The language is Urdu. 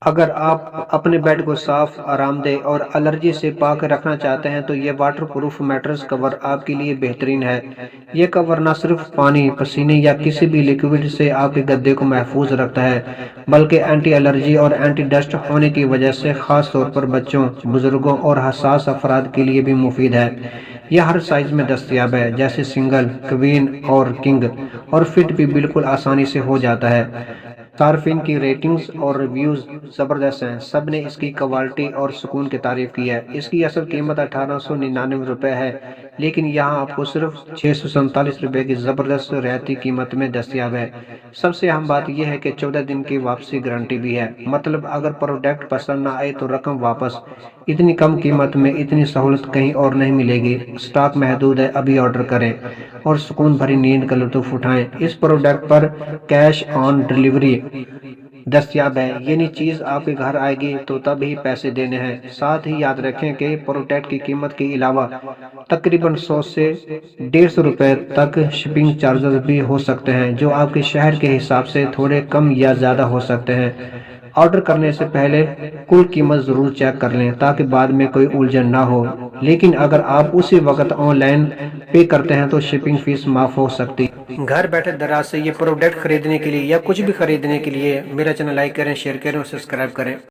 اگر آپ اپنے بیڈ کو صاف، آرام دہ اور الرجی سے پاک رکھنا چاہتے ہیں تو یہ واٹر پروف میٹرس کور آپ کے لیے بہترین ہے۔ یہ کور نہ صرف پانی، پسینے یا کسی بھی لیکوڈ سے آپ کے گدے کو محفوظ رکھتا ہے، بلکہ اینٹی الرجی اور اینٹی ڈسٹ ہونے کی وجہ سے خاص طور پر بچوں، بزرگوں اور حساس افراد کے لیے بھی مفید ہے۔ یہ ہر سائز میں دستیاب ہے، جیسے سنگل، کوئین اور کنگ، اور فٹ بھی بالکل آسانی سے ہو جاتا ہے۔ صارفین کی ریٹنگز اور ریویوز زبردست ہیں، سب نے اس کی کوالٹی اور سکون کی تعریف کی ہے۔ اس کی اصل قیمت 1899 روپے ہے، لیکن یہاں آپ کو صرف 647 روپے کی زبردست رعایتی قیمت میں دستیاب ہے۔ سب سے اہم بات یہ ہے کہ 14 دن کی واپسی گارنٹی بھی ہے، مطلب اگر پروڈکٹ پسند نہ آئے تو رقم واپس۔ اتنی کم قیمت میں اتنی سہولت کہیں اور نہیں ملے گی۔ اسٹاک محدود ہے، ابھی آرڈر کریں اور سکون بھری نیند کا لطف اٹھائیں۔ اس پروڈکٹ پر کیش آن ڈیلیوری دستیاب ہے، یعنی چیز آپ کے گھر آئے گی تو تب ہی پیسے دینے ہیں۔ ساتھ ہی یاد رکھیں کہ پروڈکٹ کی قیمت کے علاوہ تقریباً 100 سے 150 روپے تک شپنگ چارجز بھی ہو سکتے ہیں، جو آپ کے شہر کے حساب سے تھوڑے کم یا زیادہ ہو سکتے ہیں۔ آرڈر کرنے سے پہلے کل قیمت ضرور چیک کر لیں تاکہ بعد میں کوئی الجھن نہ ہو، لیکن اگر آپ اسی وقت آن لائن پے کرتے ہیں تو شپنگ فیس معاف ہو سکتی ہے۔ گھر بیٹھے دراز سے یہ پروڈکٹ خریدنے کے لیے یا کچھ بھی خریدنے کے لیے میرا چینل لائک کریں، شیئر کریں اور سبسکرائب کریں۔